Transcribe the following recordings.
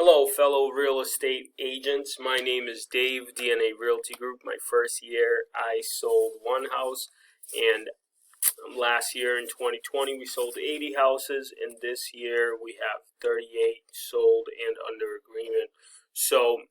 Hello, fellow real estate agents. My name is Dave, DNA Realty Group. My first year, I sold one house, and last year in 2020, we sold 80 houses, and this year we have 38 sold and under agreement. So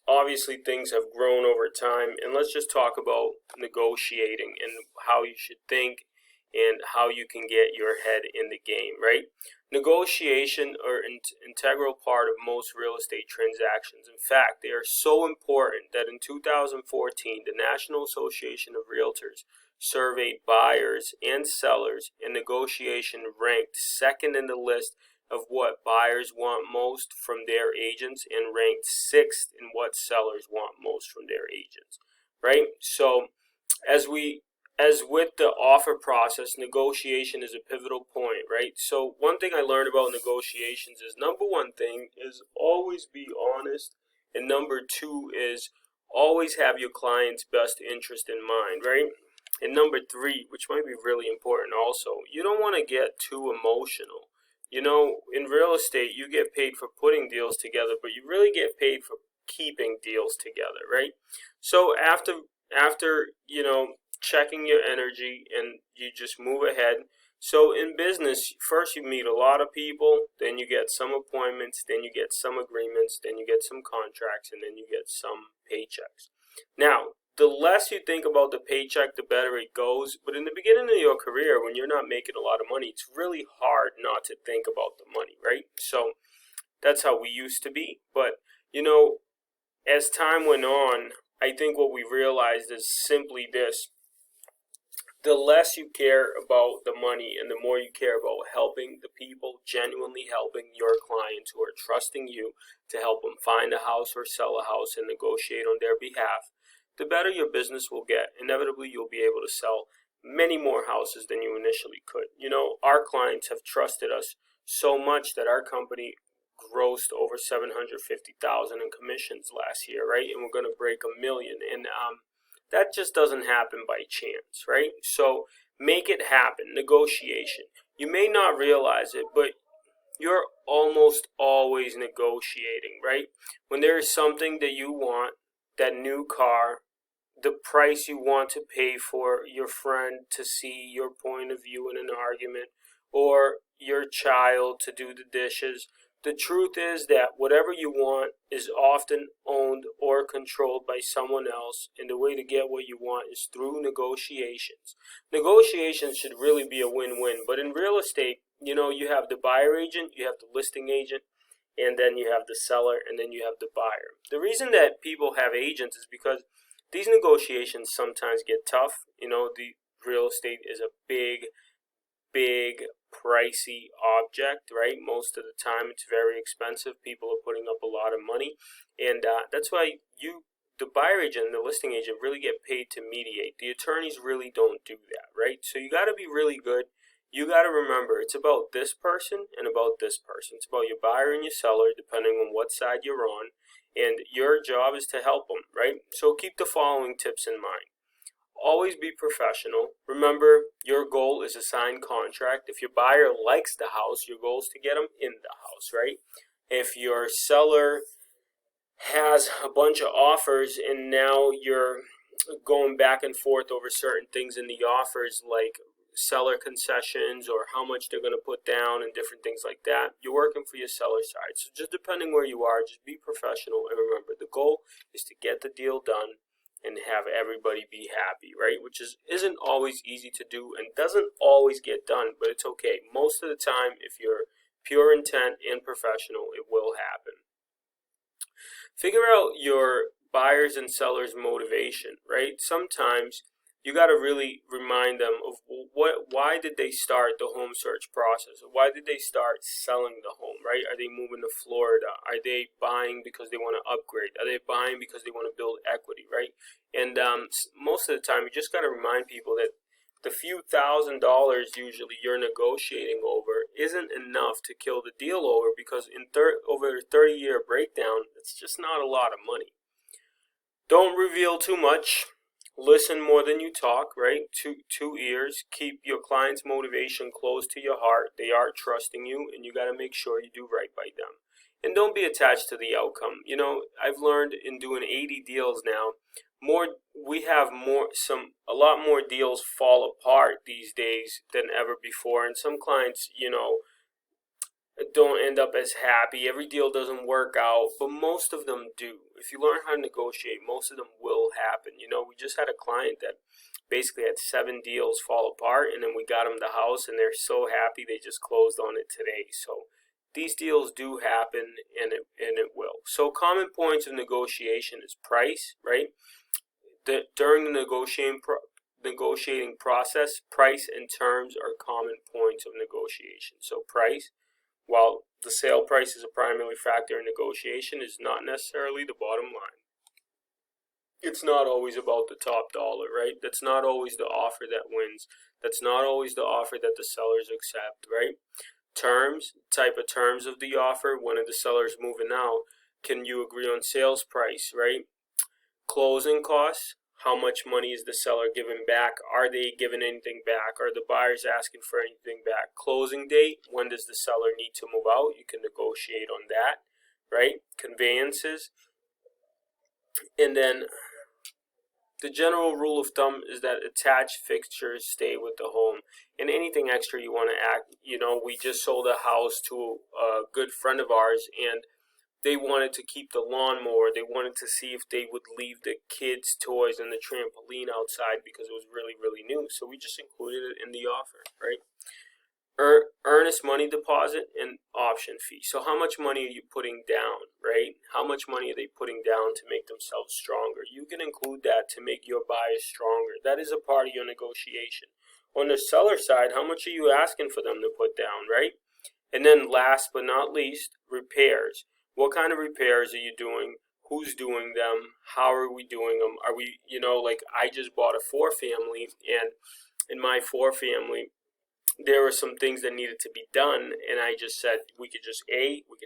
obviously things have grown over time, and let's just talk about negotiating and how you should think and how you can get your head in the game, right? Negotiation are an integral part of most real estate transactions. In fact, they are so important that in 2014, the National Association of Realtors surveyed buyers and sellers, and negotiation ranked second in the list of what buyers want most from their agents and ranked sixth in what sellers want most from their agents, right? So as with the offer process, negotiation is a pivotal point, right? So one thing I learned about negotiations is number one thing is always be honest, and number two is always have your client's best interest in mind, right? And number three, which might be really important also, you don't want to get too emotional. You know, in real estate, you get paid for putting deals together, but you really get paid for keeping deals together, right? So after checking your energy, and you just move ahead. So in business, first you meet a lot of people, then you get some appointments, then you get some agreements, then you get some contracts, and then you get some paychecks. Now, the less you think about the paycheck, the better it goes. But in the beginning of your career, when you're not making a lot of money, it's really hard not to think about the money, right? So that's how we used to be. But, as time went on, I think what we realized is simply this. The less you care about the money and the more you care about helping the people, genuinely helping your clients who are trusting you to help them find a house or sell a house and negotiate on their behalf, the better your business will get. Inevitably, you'll be able to sell many more houses than you initially could. Our clients have trusted us so much that our company grossed over $750,000 in commissions last year, right? And we're going to break $1 million. And that just doesn't happen by chance, right? So make it happen. Negotiation. You may not realize it, but you're almost always negotiating, right? When there is something that you want, that new car, the price you want to pay for your friend to see your point of view in an argument, or your child to do the dishes, the truth is that whatever you want is often owned or controlled by someone else, and the way to get what you want is through negotiations. Negotiations should really be a win-win, but in real estate, you have the buyer agent, you have the listing agent, and then you have the seller, and then you have the buyer. The reason that people have agents is because these negotiations sometimes get tough. The real estate is a big, pricey object, right? Most of the time it's very expensive. People are putting up a lot of money, and that's why the buyer agent and the listing agent really get paid to mediate. The attorneys really don't do that, right? So you got to be really good. You got to remember, it's about this person and about this person. It's about your buyer and your seller, depending on what side you're on, and your job is to help them, right? So keep the following tips in mind. Always be professional. Remember, your goal is a signed contract. If your buyer likes the house, your goal is to get them in the house, right? If your seller has a bunch of offers and now you're going back and forth over certain things in the offers, like seller concessions or how much they're going to put down and different things like that, you're working for your seller side. So just depending where you are, just be professional, and remember, the goal is to get the deal done and have everybody be happy, right? Which isn't always easy to do and doesn't always get done, but it's okay. Most of the time, if you're pure intent and professional, it will happen. Figure out your buyers and sellers' motivation, right? Sometimes you got to really remind them of why did they start the home search process? Why did they start selling the home, right? Are they moving to Florida? Are they buying because they want to upgrade? Are they buying because they want to build equity, right? And most of the time, you just got to remind people that the few $1,000s usually you're negotiating over isn't enough to kill the deal over, because over a 30-year breakdown, it's just not a lot of money. Don't reveal too much. Listen more than you talk, right? Two ears. Keep your client's motivation close to your heart. They are trusting you, and you got to make sure you do right by them. and don't be attached to the outcome. You know, I've learned in doing 80 deals now, a lot more deals fall apart these days than ever before, and some clients, you know, don't end up as happy. Every deal doesn't work out, but most of them do. If you learn how to negotiate, most of them will happen. You know, we just had a client that basically had 7 deals fall apart, and then we got them the house, and they're so happy they just closed on it today. So these deals do happen, and it will. So common points of negotiation is price, right? During the negotiating process, price and terms are common points of negotiation. So price, while the sale price is a primary factor in negotiation, is not necessarily the bottom line. It's not always about the top dollar, right? That's not always the offer that wins. That's not always the offer that the sellers accept, right? Terms, type of terms of the offer. When are the sellers moving out? Can you agree on sales price, right? Closing costs. How much money is the seller giving back? Are they giving anything back? Are the buyers asking for anything back? Closing date. When does the seller need to move out? You can negotiate on that, right? Conveyances. And then the general rule of thumb is that attached fixtures stay with the home. And anything extra you want to add, you know, we just sold a house to a good friend of ours, and they wanted to keep the lawnmower. They wanted to see if they would leave the kids' toys and the trampoline outside because it was really, really new. So we just included it in the offer, right? Earnest money deposit and option fee. So how much money are you putting down, right? How much money are they putting down to make themselves stronger? You can include that to make your buyers stronger. That is a part of your negotiation. On the seller side, how much are you asking for them to put down, right? And then last but not least, repairs. What kind of repairs are you doing? Who's doing them? How are we doing them? Are we, you know, like I just bought a 4-family, and in my 4-family, there were some things that needed to be done, and I just said we could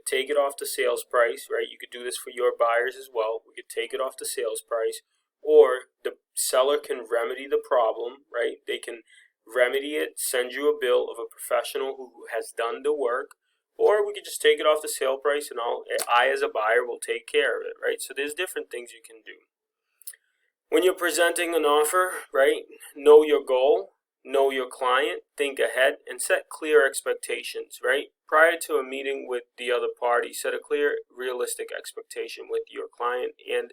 take it off the sales price, right? You could do this for your buyers as well. We could take it off the sales price, or the seller can remedy the problem, right? They can remedy it, send you a bill of a professional who has done the work, or we could just take it off the sale price, and I as a buyer will take care of it, right? So there's different things you can do. When you're presenting an offer, right, know your goal. Know your client, think ahead, and set clear expectations, right? Prior to a meeting with the other party, set a clear, realistic expectation with your client, and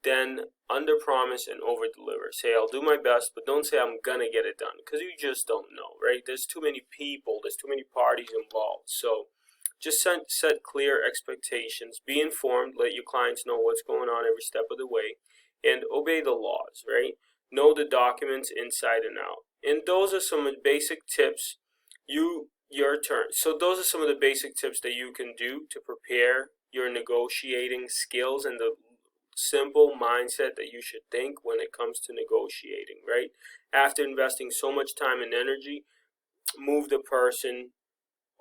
then under-promise and over-deliver. Say, I'll do my best, but don't say I'm going to get it done, because you just don't know, right? There's too many people, there's too many parties involved. So just set clear expectations, be informed, let your clients know what's going on every step of the way, and obey the laws, right? Know the documents inside and out. And those are some basic tips. Your turn. So those are some of the basic tips that you can do to prepare your negotiating skills and the simple mindset that you should think when it comes to negotiating, right? After investing so much time and energy, move the person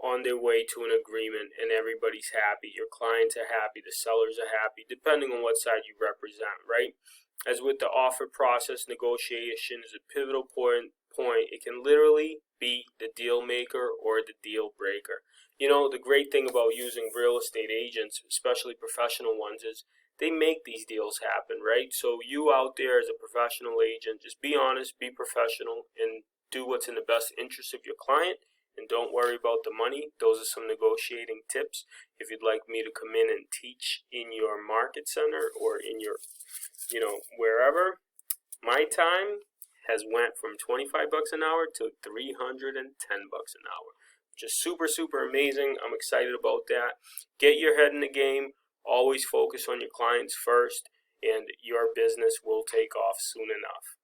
on their way to an agreement, and everybody's happy. Your clients are happy, the sellers are happy, depending on what side you represent, right? As with the offer process, negotiation is a pivotal point. It can literally be the deal maker or the deal breaker. You know, the great thing about using real estate agents, especially professional ones, is they make these deals happen, right? So you out there as a professional agent, just be honest, be professional, and do what's in the best interest of your client, and don't worry about the money. Those are some negotiating tips. If you'd like me to come in and teach in your market center or in your, you know, wherever, my time has went from $25 an hour to $310 an hour. Just super, super amazing. I'm excited about that. Get your head in the game. Always focus on your clients first, and your business will take off soon enough.